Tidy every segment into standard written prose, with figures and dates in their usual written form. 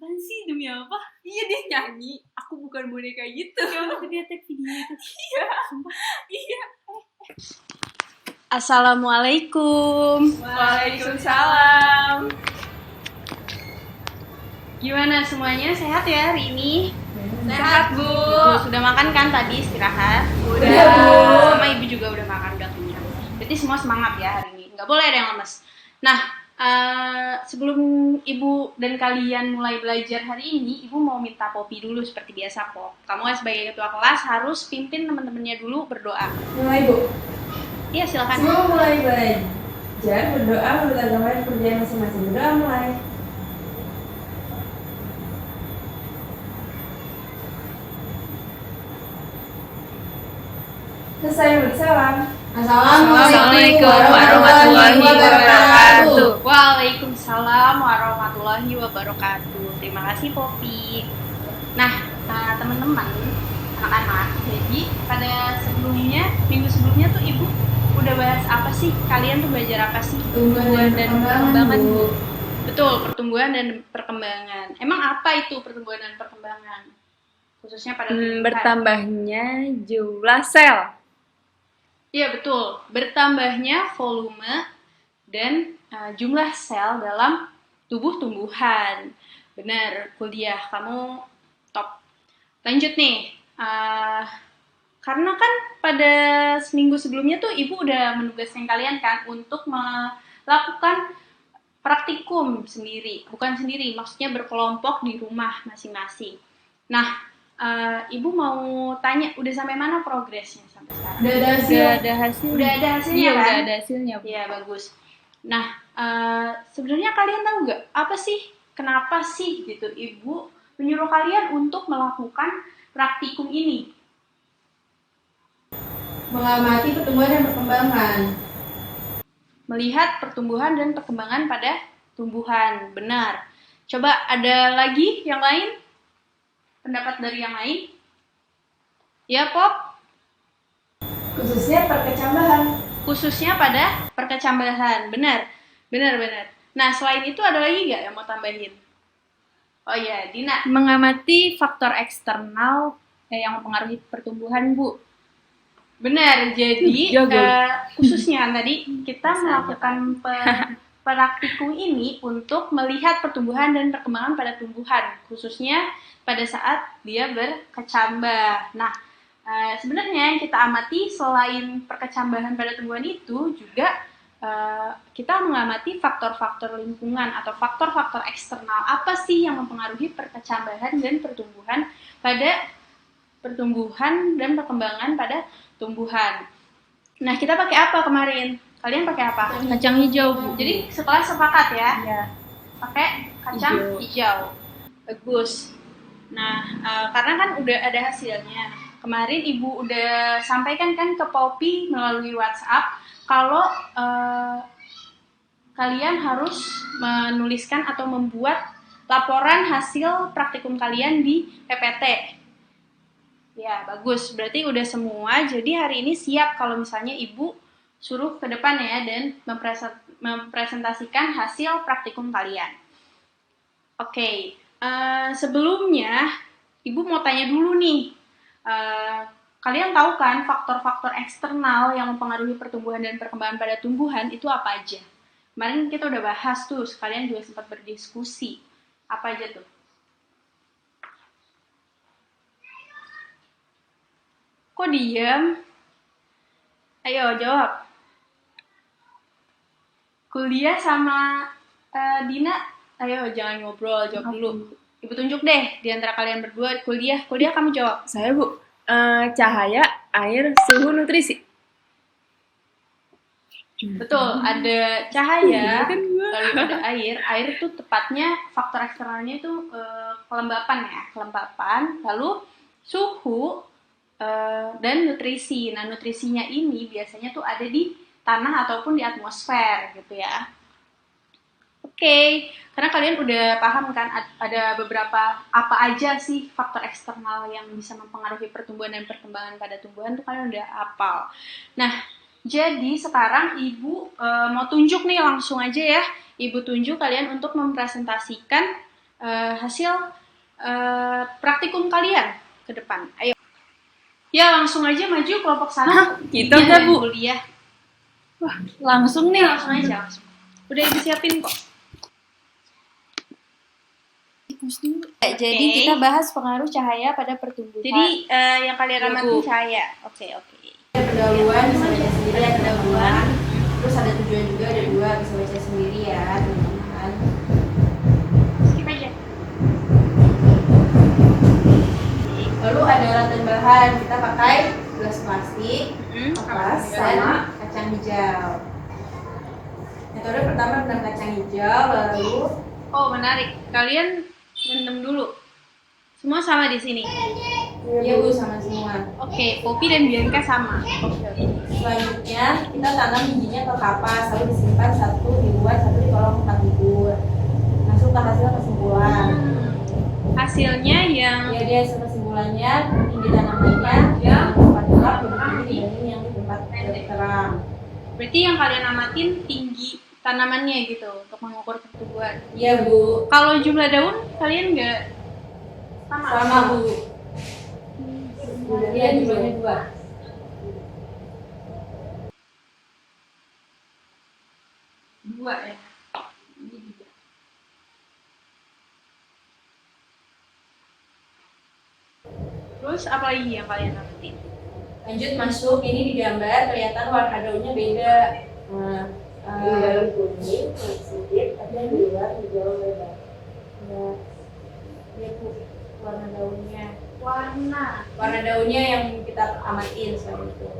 Apaan sih, demi apa? Iya, dia nyanyi. Aku bukan boneka gitu. Coba dia tag video itu. Iya. Sumpah. Iya. Assalamualaikum. Waalaikumsalam. Gimana semuanya, sehat ya hari ini? Sehat, Bu. Sudah makan kan tadi istirahat? Udah, Bu. Sama Ibu juga udah makan, udah kenyang. Berarti semua semangat ya hari ini. Nggak boleh ada yang lemes. Nah, sebelum Ibu dan kalian mulai belajar hari ini, Ibu mau minta Poppy dulu seperti biasa, Pop. Kamu sebagai ketua kelas harus pimpin teman-temannya dulu berdoa. Mulai, Bu. Iya, silakan. Semua mulai belajar, berdoa menurut agama dan percaya masing-masing. Berdoa mulai. Selesai, salam. Assalamualaikum warahmatullahi wabarakatuh. Waalaikumsalam warahmatullahi wabarakatuh. Terima kasih, Poppy. Nah, teman-teman, anak-anak, jadi pada minggu sebelumnya tuh Ibu udah bahas apa sih? Kalian tuh belajar apa sih? Pertumbuhan dan perkembangan, Bu. Betul, pertumbuhan dan perkembangan. Emang apa itu pertumbuhan dan perkembangan? Khususnya pada tumbuhan. Bertambahnya jumlah sel. Iya, betul. Bertambahnya volume dan jumlah sel dalam tubuh tumbuhan. Benar, kuliah. Kamu top. Lanjut nih. Karena kan pada seminggu sebelumnya tuh Ibu udah menugaskan kalian kan untuk melakukan praktikum sendiri. Bukan sendiri, maksudnya berkelompok di rumah masing-masing. Nah, Ibu mau tanya, udah sampai mana progresnya sampai sekarang? Udah ada hasil. Udah ada hasilnya Iya, kan? udah ada hasilnya. Iya, bagus. Nah, sebenarnya kalian tahu nggak apa sih, kenapa sih gitu Ibu menyuruh kalian untuk melakukan praktikum ini? Mengamati pertumbuhan dan perkembangan. Melihat pertumbuhan dan perkembangan pada tumbuhan, benar. Coba ada lagi yang lain? Pendapat dari yang lain? Ya, Pop? Khususnya perkecambahan. Khususnya pada perkecambahan, benar. Nah, selain itu ada lagi nggak yang mau tambahin? Oh iya, Dina. Mengamati faktor eksternal yang mempengaruhi pertumbuhan, Bu. Benar, jadi khususnya tadi kita melakukan praktikum ini untuk melihat pertumbuhan dan perkembangan pada tumbuhan, khususnya pada saat dia berkecambah. Nah, sebenarnya yang kita amati selain perkecambahan pada tumbuhan itu juga kita mengamati faktor-faktor lingkungan atau faktor-faktor eksternal. Apa sih yang mempengaruhi perkecambahan dan pertumbuhan dan perkembangan pada tumbuhan. Nah, kita pakai apa kemarin? Kalian pakai apa? Kacang hijau, Bu. Jadi sekelas sepakat ya? Iya. Pakai kacang hijau. Bagus. Nah, karena kan udah ada hasilnya. Kemarin Ibu udah sampaikan kan ke Poppy melalui WhatsApp kalau kalian harus menuliskan atau membuat laporan hasil praktikum kalian di PPT. Ya, bagus. Berarti udah semua. Jadi hari ini siap kalau misalnya Ibu suruh ke depan ya dan mempresentasikan hasil praktikum kalian. Oke. Sebelumnya Ibu mau tanya dulu nih. Kalian tahu kan faktor-faktor eksternal yang mempengaruhi pertumbuhan dan perkembangan pada tumbuhan itu apa aja? Kemarin kita udah bahas tuh, kalian juga sempat berdiskusi. Apa aja tuh? Kok diam? Ayo jawab. Kuliah sama Dina, ayo jangan ngobrol, jawab dulu. Ibu tunjuk deh di antara kalian berdua kuliah kamu jawab. Saya, Bu. Cahaya, air, suhu, nutrisi. Betul, ada cahaya, lalu ada air. Air itu tepatnya faktor eksternalnya itu kelembapan, lalu suhu dan nutrisi. Nah, nutrisinya ini biasanya tuh ada di tanah ataupun di atmosfer gitu ya. Oke, karena kalian udah paham kan ada beberapa apa aja sih faktor eksternal yang bisa mempengaruhi pertumbuhan dan perkembangan pada tumbuhan tuh kalian udah hafal. Nah, jadi sekarang Ibu mau tunjuk nih langsung aja ya. Ibu tunjuk kalian untuk mempresentasikan hasil praktikum kalian ke depan. Ayo. Ya, langsung aja maju kelompok 1. Gitu nggak, Bu? Kuliah. Wah, langsung nih. Langsung aja, langsung. Udah ibu siapin kok. Jadi kita bahas pengaruh cahaya pada pertumbuhan. Jadi yang kalian Ya, amatin Bu. cahaya. Oke. Ada pendahuluan, bisa baca sendiri, ada pendahuluan. Terus ada tujuan juga, ada 2, bisa baca sendiri ya teman-teman. Skip aja. Lalu ada alat dan bahan, kita pakai gelas plastik, kapas, sama kacang hijau. Metode pertama dengan kacang hijau, lalu Oh, menarik. Kalian rendam dulu. Semua sama di sini. ya Bu, sama semua. Oke, Poppy dan Bianca sama. Selanjutnya kita tanam bijinya ke kapas, lalu disimpan satu di luar, satu di kolong tempat tidur. Masuk ke hasil kesimpulan. Hasilnya yang Ya dia hasil kesimpulannya tinggi tanamannya yang tempat gelap lebih tinggi dibanding yang di tempat terang. berarti yang kalian amatin tinggi tanamannya gitu untuk mengukur pertumbuhan. Iya Bu. Kalau jumlah daun kalian nggak sama? Sama Bu. Dia jumlahnya 2. Dua ya. Ini juga. Terus apa lagi yang kalian amatin? Lanjut masuk, ini di gambar kelihatan warna daunnya beda. Di dalam kuning, sedikit, tapi yang di luar hijau lebar. Nah, dia warna daunnya. Warna daunnya yang kita amatin seperti itu.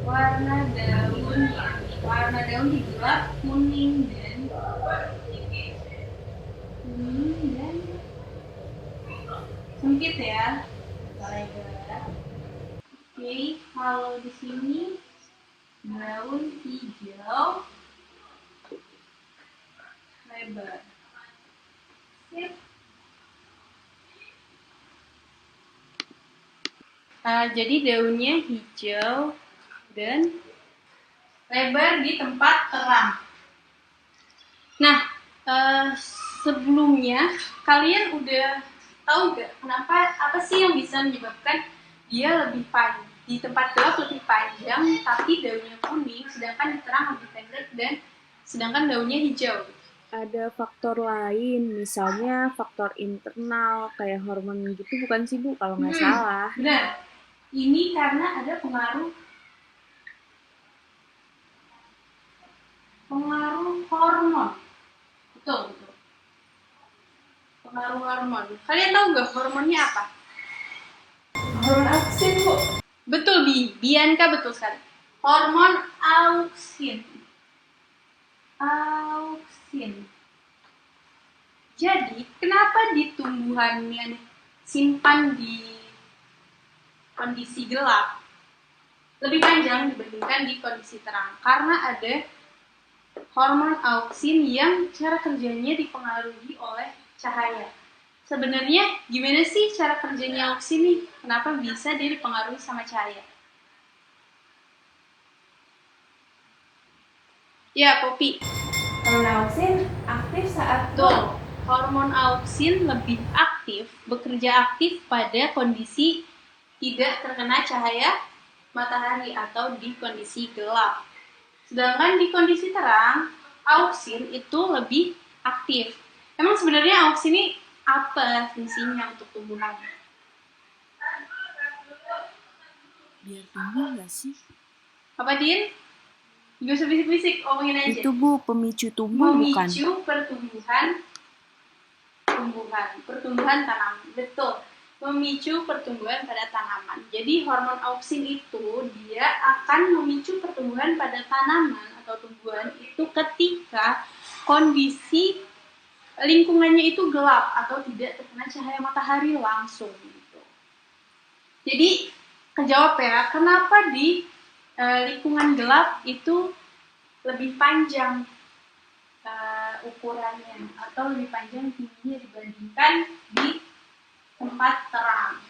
Warna daun di gelap kuning dan sempit ya. Lebar. Oke, kalau di sini daun hijau lebar. Sip. Jadi daunnya hijau dan lebar di tempat terang. Nah, sebelumnya kalian udah tahu gak kenapa, apa sih yang bisa menyebabkan dia lebih panjang, di tempat gelap lebih panjang tapi daunnya kuning, sedangkan di terang lebih pendek dan sedangkan daunnya hijau? Ada faktor lain, misalnya faktor internal kayak hormon gitu, bukan sih Bu kalau nggak salah? Benar. Ini karena ada pengaruh hormon. Betul. Pengaruh hormon. Kalian tahu nggak hormonnya apa? Hormon auksin Bu. Betul, Bianca betul sekali. Hormon auksin. Jadi, kenapa di tumbuhan yang disimpan di kondisi gelap lebih panjang dibandingkan di kondisi terang? Karena ada hormon auksin yang cara kerjanya dipengaruhi oleh cahaya. Sebenarnya gimana sih cara kerjanya auksin nih? Kenapa bisa dia dipengaruhi sama cahaya? Ya, Poppy. Hormon auksin aktif saat Betul. Hormon auksin lebih aktif, bekerja aktif pada kondisi tidak terkena cahaya matahari atau di kondisi gelap. Sedangkan di kondisi terang, auksin itu lebih aktif. Emang sebenarnya auksin ini apa fungsinya untuk tumbuhan? Biar tumbuh nggak sih? Apa, Din? Gak usah bisik-bisik, omongin aja. Itu Bu, pemicu tumbuh bukan? Memicu pertumbuhan tanaman. Betul. Memicu pertumbuhan pada tanaman. Jadi hormon auksin itu dia akan memicu pertumbuhan pada tanaman atau tumbuhan itu ketika kondisi lingkungannya itu gelap atau tidak terkena cahaya matahari langsung gitu. Jadi kejawab ya, kenapa di lingkungan gelap itu lebih panjang ukurannya atau lebih panjang tingginya dibandingkan di tempat terang.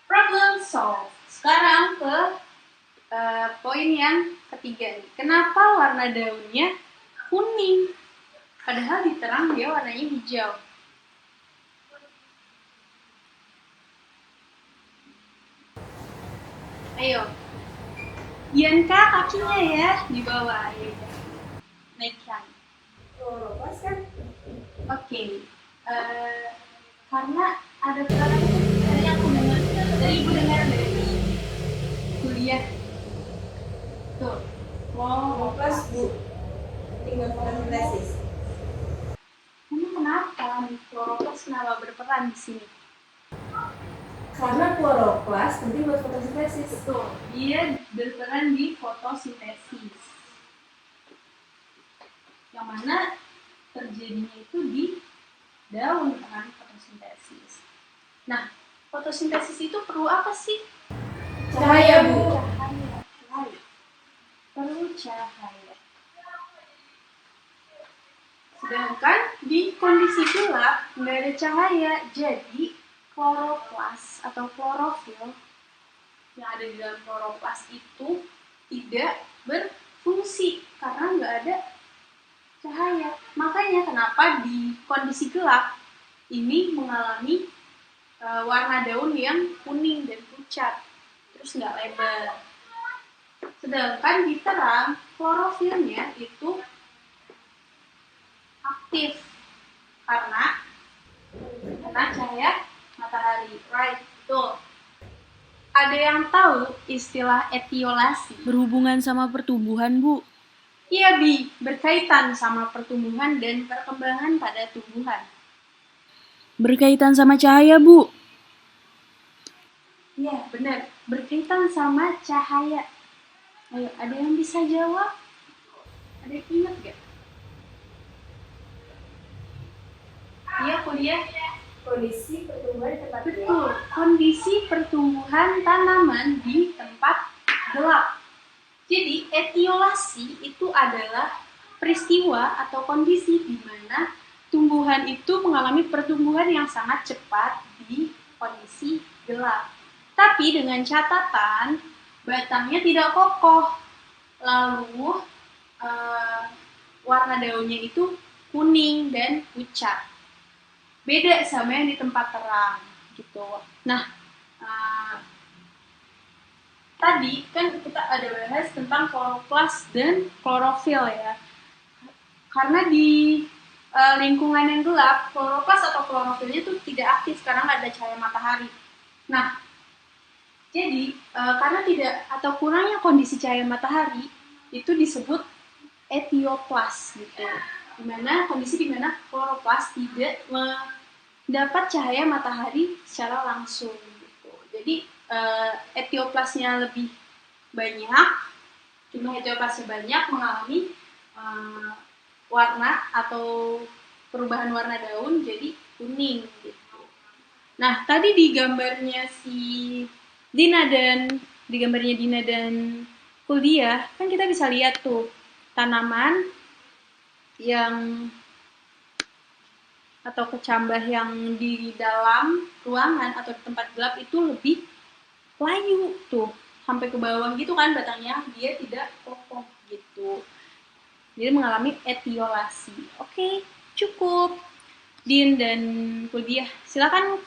Problem solved. Sekarang ke poin yang ketiga nih. Kenapa warna daunnya kuning. Padahal diterang dia warnanya hijau. Ayo, Bianca kakinya ya di bawah. Ayo, naikkan. Kloroplas kan? Oke. Karena ada pertanyaan dari aku dengar, dari ibu dengar dari kuliah. Tuh, Kloroplas Bu. Tinggal fotosintesis. Kamu kenapa kloroplas kenapa berperan di sini? Karena kloroplas penting buat fotosintesis. Betul, dia berperan di fotosintesis. Yang mana terjadinya itu di daun kan fotosintesis. Nah, fotosintesis itu perlu apa sih? Cahaya Bu. Cahaya. Perlu cahaya. Sedangkan di kondisi gelap nggak ada cahaya, jadi kloroplas atau klorofil yang ada di dalam kloroplas itu tidak berfungsi karena nggak ada cahaya. Makanya kenapa di kondisi gelap ini mengalami warna daun yang kuning dan pucat, terus nggak lebar. Sedangkan di terang klorofilnya itu aktif karena cahaya matahari. Right, betul. Ada yang tahu istilah etiolasi? Berhubungan sama pertumbuhan, Bu. Iya, Bi, berkaitan sama pertumbuhan dan perkembangan pada tumbuhan. Berkaitan sama cahaya, Bu. Iya, benar. Berkaitan sama cahaya. Ayo, ada yang bisa jawab? Ada yang ingat gak? Iya, kuliah. Kondisi pertumbuhan di tempat gelap. Betul, kondisi pertumbuhan tanaman di tempat gelap. Jadi, etiolasi itu adalah peristiwa atau kondisi di mana tumbuhan itu mengalami pertumbuhan yang sangat cepat di kondisi gelap. Tapi dengan catatan, batangnya tidak kokoh. Lalu, warna daunnya itu kuning dan pucat. Beda sama yang di tempat terang gitu. Nah, tadi kan kita ada bahas tentang kloroplas dan klorofil ya. Karena di lingkungan yang gelap, kloroplas atau klorofilnya itu tidak aktif karena nggak ada cahaya matahari. Nah, jadi karena tidak atau kurangnya kondisi cahaya matahari itu disebut etioplas gitu. Kondisi di mana kloroplas tidak mendapat cahaya matahari secara langsung gitu. Jadi etioplasnya lebih banyak, jumlah etioplasnya banyak mengalami warna atau perubahan warna daun jadi kuning gitu. Nah, tadi di gambarnya Dina dan Kuliah kan kita bisa lihat tuh tanaman yang atau kecambah yang di dalam ruangan atau di tempat gelap itu lebih layu tuh sampai ke bawah gitu kan batangnya, dia tidak kokoh gitu. Jadi mengalami etiolasi. Oke, cukup. Din dan Kuliah, silakan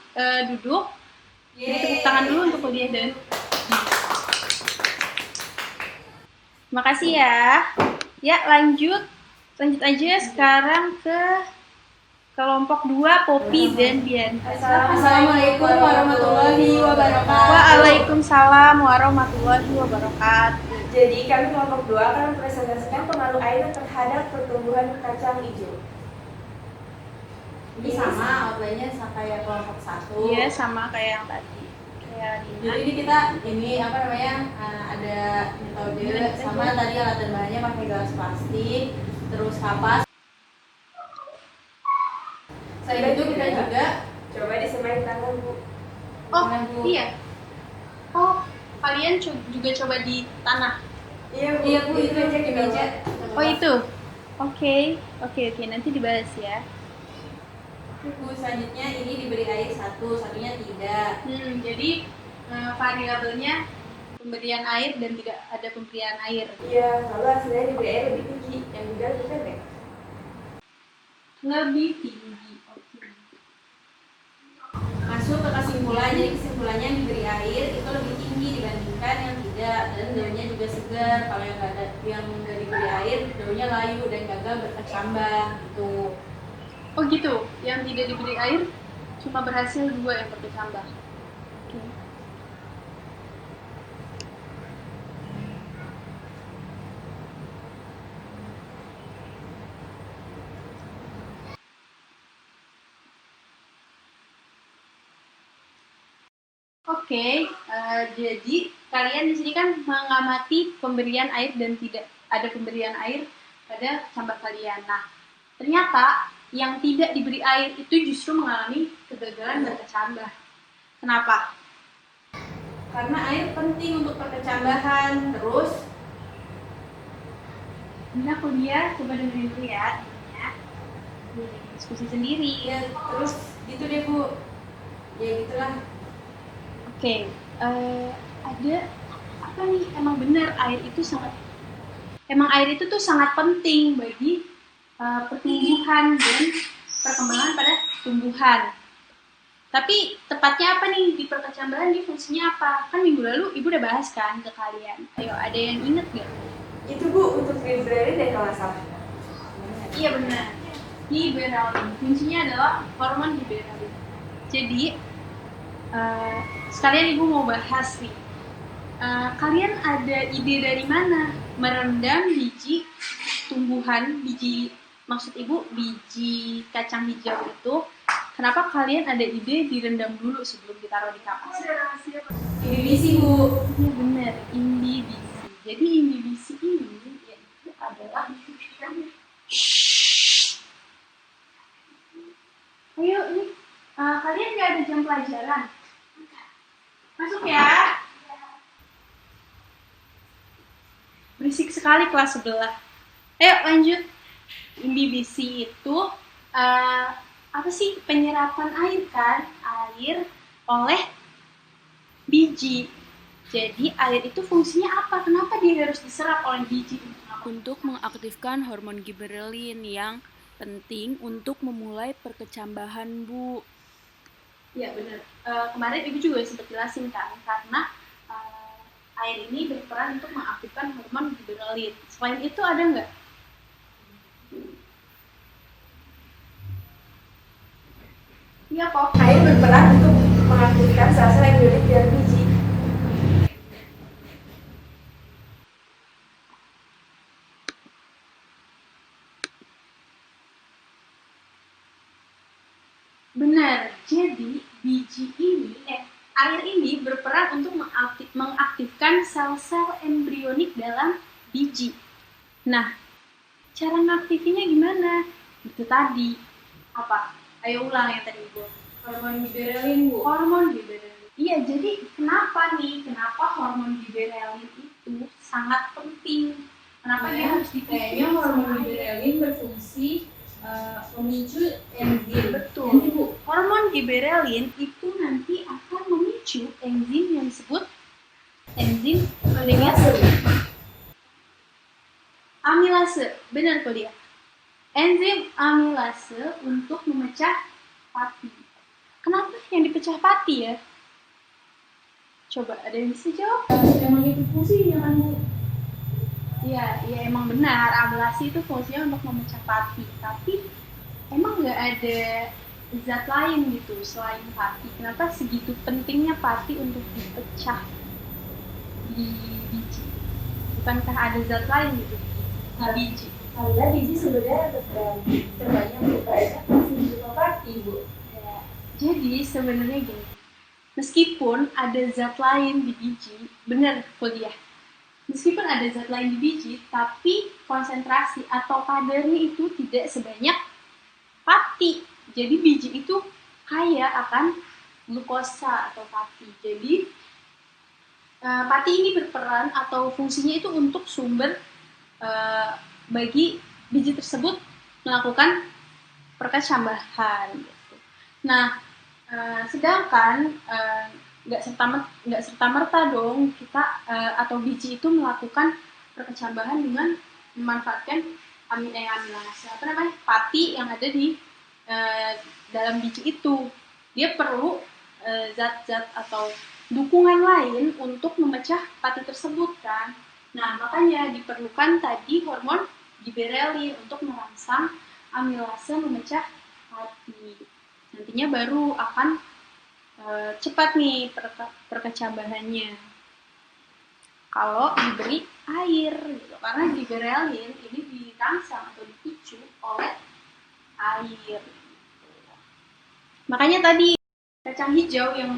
duduk. Jadi tepuk tangan dulu untuk Kuliah dan. Terima kasih ya. Ya, lanjut aja sekarang ke kelompok 2, Poppy dan Bianca. Assalamualaikum warahmatullahi wabarakatuh. Waalaikumsalam warahmatullahi wabarakatuh. Jadi kami kelompok 2 akan mempresentasikan pengaruh air terhadap pertumbuhan kacang hijau. Ini sama outline-nya kayak kelompok 1. Iya, sama kayak yang tadi. Kayak Dina. Jadi ini kita ada metode sama tadi alat dan bahannya pakai gelas plastik, terus kapas. Selain itu kita juga Coba disemain tangan Bu. Oh, iya. Oh, kalian juga coba di tanah. Iya Bu, itu aja di meja. Oh, itu. Oke, nanti dibahas ya. Bu, selanjutnya ini diberi air satunya tidak. Jadi variabelnya pemberian air dan tidak ada pemberian air. Iya, kalau hasilnya diberi air lebih tinggi, yang juga bukan ya? Lebih tinggi. Oke. Masuk ke kesimpulan, jadi kesimpulannya yang diberi air itu lebih tinggi dibandingkan yang tidak, dan daunnya juga segar. Kalau yang nggak ada, yang nggak diberi air, daunnya layu dan gagal berkecambah gitu. Oh gitu, yang tidak diberi air cuma berhasil 2 yang berkecambah. Oke. Oke, jadi kalian di sini kan mengamati pemberian air dan tidak ada pemberian air pada cambah kalian. Nah, ternyata yang tidak diberi air itu justru mengalami kegagalan berkecambah. Kenapa? Karena air penting untuk perkecambahan. Terus Bunda kuliah, coba dengerin dulu ya. Ya. Diskusi sendiri. ya terus gitu deh Bu. Ya gitulah. Oke, ada apa nih? Emang benar air itu tuh sangat penting bagi pertumbuhan dan perkembangan pada tumbuhan. Tapi tepatnya apa nih di perkecambahan, di fungsinya apa? Kan minggu lalu ibu udah bahas kan ke kalian. Ayo, ada yang inget gak? Itu Bu untuk giberelin deh kalau nggak salah. Iya benar. Giberelin. Fungsinya adalah hormon giberelin. Jadi sekalian ibu mau bahas nih. Kalian ada ide dari mana merendam biji tumbuhan, maksud ibu biji kacang hijau itu? Kenapa kalian ada ide direndam dulu sebelum ditaruh di kapas? Imbibisi Bu. Iya benar, imbibisi. Jadi imbibisi ini yaitu adalah ayo nih, kalian nggak ada jam pelajaran? Masuk ya. Berisik sekali kelas sebelah. Ayo lanjut. Imbibisi itu apa sih? Penyerapan air kan? Air oleh biji. Jadi air itu fungsinya apa? Kenapa dia harus diserap oleh biji? Untuk mengaktifkan hormon giberelin yang penting untuk memulai perkecambahan, Bu. Ya benar. Kemarin ibu juga sempat jelasin kan, karena air ini berperan untuk mengaktifkan hormon giberelin. Selain itu ada nggak? Iya kok. Air berperan untuk mengaktifkan sel-sel embrionik dari biji. Benar. Jadi air ini berperan untuk mengaktifkan sel-sel embrionik dalam biji. Nah, cara ngaktifinnya gimana? Itu tadi. Apa? Ayo ulang yang tadi ibu. Hormon giberelin Bu. Hormon giberelin. Iya, jadi kenapa hormon giberelin itu sangat penting? Kenapa dia harus Kayaknya hormon giberelin berfungsi memicu enzim. Betul. Enzim Bu. Hormon giberelin itu nanti akan memicu enzim yang disebut enzim amilase. Benar kok dia. Enzim amilase untuk memecah pati. Kenapa yang dipecah pati ya? Coba ada yang bisa jawab? Emang itu fungsinya kan Bu. Iya emang benar. Amilase itu fungsinya untuk memecah pati. Tapi emang nggak ada zat lain gitu selain pati. Kenapa segitu pentingnya pati untuk dipecah di biji? Bukankah ada zat lain gitu di biji? Karena biji sebenarnya terbanyak berkaitan masih berupa pati Bu. Ya. Jadi sebenarnya gini, meskipun ada zat lain di biji, benar kuliah. Meskipun ada zat lain di biji, tapi konsentrasi atau kadarnya itu tidak sebanyak pati. Jadi biji itu kaya akan glukosa atau pati. Jadi pati ini berperan atau fungsinya itu untuk sumber bagi biji tersebut melakukan perkecambahan. Gitu. Nah, sedangkan nggak serta merta dong kita atau biji itu melakukan perkecambahan dengan memanfaatkan amilase apa namanya pati yang ada di dalam biji itu. Dia perlu zat-zat atau dukungan lain untuk memecah pati tersebut kan. Nah, makanya diperlukan tadi hormon giberelin untuk merangsang amilase memecah pati. Nantinya baru akan cepat nih perkecambahannya kalau diberi air gitu. Karena giberelin ini dirangsang atau dipicu oleh air. Makanya tadi kacang hijau yang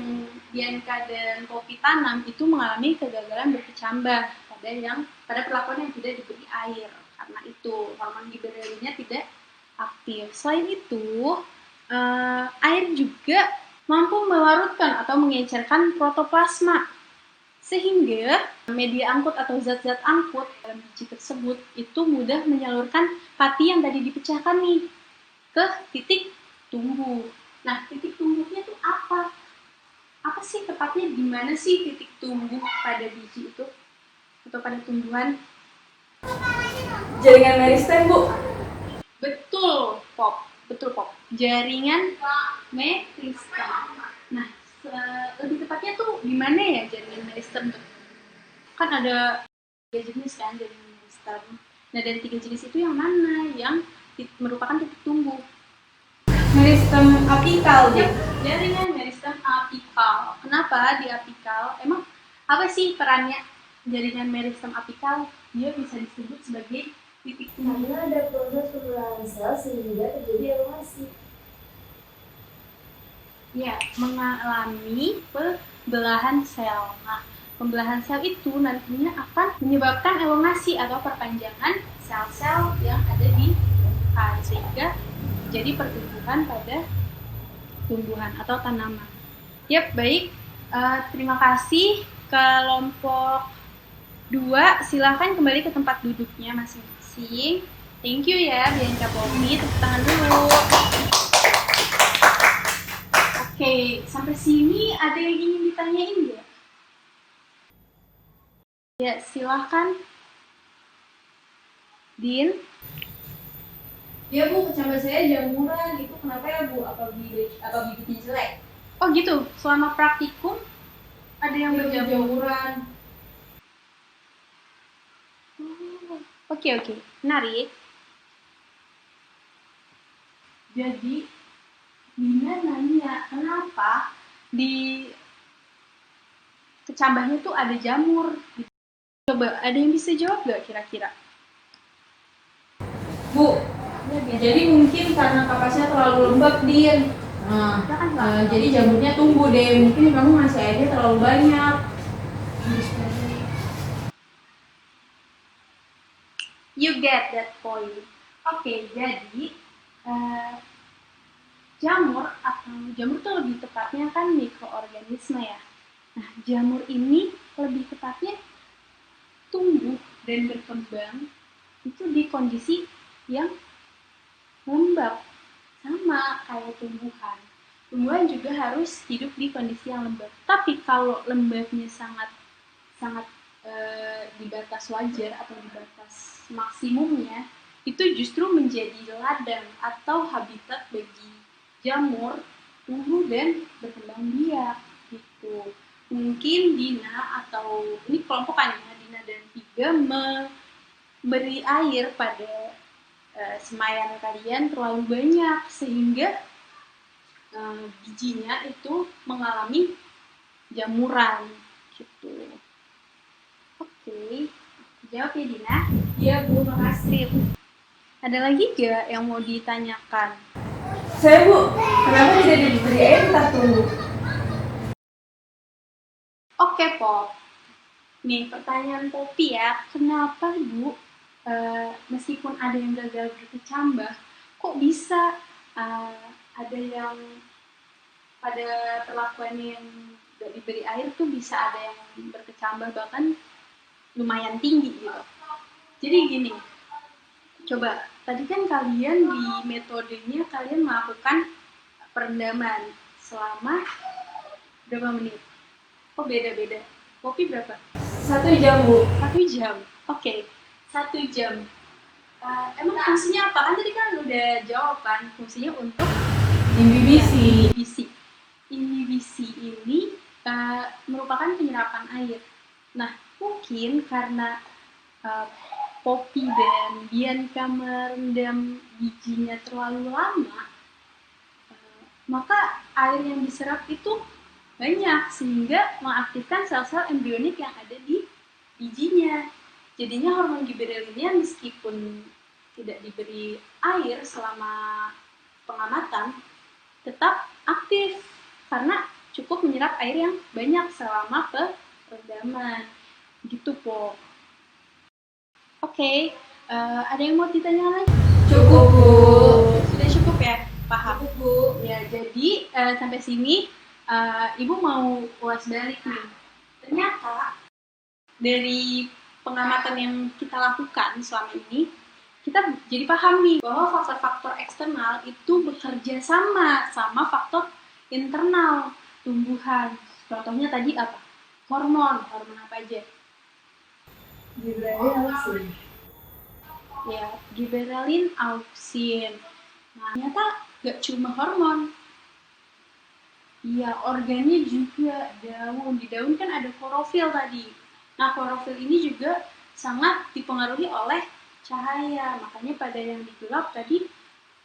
Bianca dan Poppy tanam itu mengalami kegagalan berkecambah pada perlakuan yang tidak diberi air, karena itu hormon giberelinnya tidak aktif. Selain itu, air juga mampu melarutkan atau mengencerkan protoplasma, sehingga media angkut atau zat-zat angkut dalam biji tersebut itu mudah menyalurkan pati yang tadi dipecahkan nih ke titik tumbuh. Nah, titik tumbuhnya itu apa? Apa sih tepatnya di mana sih titik tumbuh pada biji itu atau pada tumbuhan? Jaringan meristem, Bu. Betul, Pop. Jaringan meristem. Nah, lebih tepatnya tuh di mana ya jaringan meristem tuh? Kan ada 3 jenis kan jaringan meristem. Nah, dari 3 jenis itu yang mana yang merupakan titik tumbuh? Meristem apikal, Bu. Jaringan meristem apikal. Kenapa di apikal? Emang apa sih perannya jaringan meristem apikal? Dia bisa disebut sebagai titik tumbuh. Karena ada proses pembelahan sel sehingga terjadi elongasi. Ya, mengalami pembelahan sel. Nah, pembelahan sel itu nantinya akan menyebabkan elongasi atau perpanjangan sel-sel yang ada di permukaan sehingga jadi pertumbuhan pada tumbuhan atau tanaman. Yap, baik. Terima kasih. Kelompok 2, silahkan kembali ke tempat duduknya masing-masing. Thank you ya, Bianca Poppy. Tepuk tangan dulu. Oke, sampai sini ada yang ingin ditanyain nggak? Ya, silahkan. Din? Ya Bu, kecambah saya jamuran, itu kenapa ya Bu? Apa bibitnya jelek? Oh gitu, selama praktikum ada yang berjamuran. Oke, menarik. Jadi Dina nanya kenapa di kecambahnya tuh ada jamur. Coba ada yang bisa jawab gak kira-kira? Bu, jadi mungkin karena kapasnya terlalu lembab, Din. Jadi jamurnya tumbuh deh. Mungkin kamu ngasih airnya terlalu banyak. You get that point. Oke, jadi jamur tuh lebih tepatnya kan mikroorganisme ya. Nah, jamur ini lebih tepatnya tumbuh dan berkembang itu di kondisi yang lembab, sama kayak tumbuhan. Tumbuhan juga harus hidup di kondisi yang lembab. Tapi kalau lembabnya sangat di batas wajar atau di batas maksimumnya, itu justru menjadi ladang atau habitat bagi jamur tumbuh dan berkembang biak gitu. Mungkin Dina atau ini kelompokannya Dina dan Tiga memberi air pada semayan kalian terlalu banyak sehingga bijinya itu mengalami jamuran gitu. Oke, jawab ya Dina. Iya Bu, makasih. Ada lagi gak yang mau ditanyakan? Saya Bu, kenapa tidak diberi air tetap tumbuh? Oke Pop, nih pertanyaan Poppy ya, kenapa Bu meskipun ada yang gagal berkecambah, kok bisa ada yang pada perlakuannya yang gak diberi air tuh bisa ada yang berkecambah bahkan lumayan tinggi gitu. Jadi gini, coba tadi kan kalian di metodenya kalian melakukan perendaman selama berapa menit? Oh beda-beda. Poppy berapa? 1 jam Bu. 1 jam. Oke, 1 jam. Emang fungsinya apa? Kan tadi kan udah jawab kan, fungsinya untuk Inhibisi. inhibisi ini merupakan penyerapan air. Nah, mungkin karena Poppy dan Bianca merendam bijinya terlalu lama, maka air yang diserap itu banyak sehingga mengaktifkan sel-sel embrionik yang ada di bijinya. Jadinya hormon giberelinnya meskipun tidak diberi air selama pengamatan, tetap aktif karena cukup menyerap air yang banyak selama perendaman. Gitu, Po. Oke, ada yang mau ditanya lagi? Cukup, Bu. Sudah cukup ya? Paham? Cukup, Bu. Ya, jadi sampai sini Ibu mau ulas balik nih. Ternyata dari pengamatan yang kita lakukan selama ini, kita jadi paham nih bahwa faktor-faktor eksternal itu bekerja sama faktor internal tumbuhan. Contohnya tadi apa? Hormon apa aja? Gibralin auksin. Ya, giberelin, auksin. Nah, ternyata gak cuma hormon. Iya, organnya juga daun. Di daun kan ada klorofil tadi. Nah, klorofil ini juga sangat dipengaruhi oleh cahaya. Makanya pada yang digelap tadi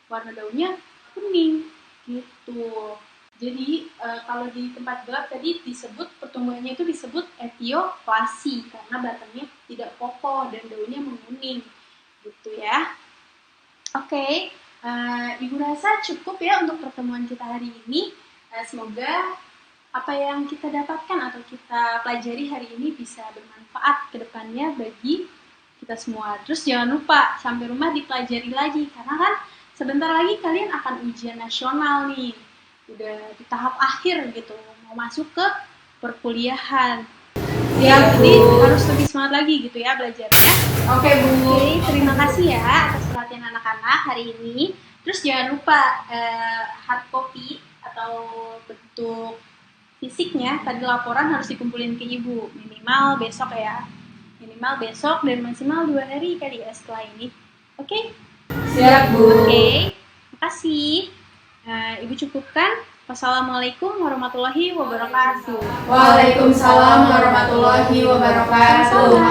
warna daunnya kuning gitu. Jadi kalau di tempat gelap tadi disebut pertumbuhannya itu disebut etioplasi karena batangnya tidak kokoh dan daunnya menguning gitu ya. Oke, Ibu rasa cukup ya untuk pertemuan kita hari ini. Semoga apa yang kita dapatkan atau kita pelajari hari ini bisa bermanfaat ke depannya bagi kita semua. Terus jangan lupa sampai rumah dipelajari lagi karena kan sebentar lagi kalian akan ujian nasional nih. Udah di tahap akhir gitu, mau masuk ke perkuliahan. Siap, Jadi Bu. harus lebih semangat lagi gitu ya belajarnya. Oke, Bu. Oke, terima kasih ya atas perhatian anak-anak hari ini. Terus jangan lupa hard copy atau bentuk fisiknya tadi laporan harus dikumpulin ke ibu minimal besok ya, minimal besok dan maksimal 2 hari kali ya setelah ini. Oke? Siap, Bu. Oke, makasih. Ibu cukupkan. Wassalamualaikum warahmatullahi wabarakatuh. Waalaikumsalam warahmatullahi wabarakatuh.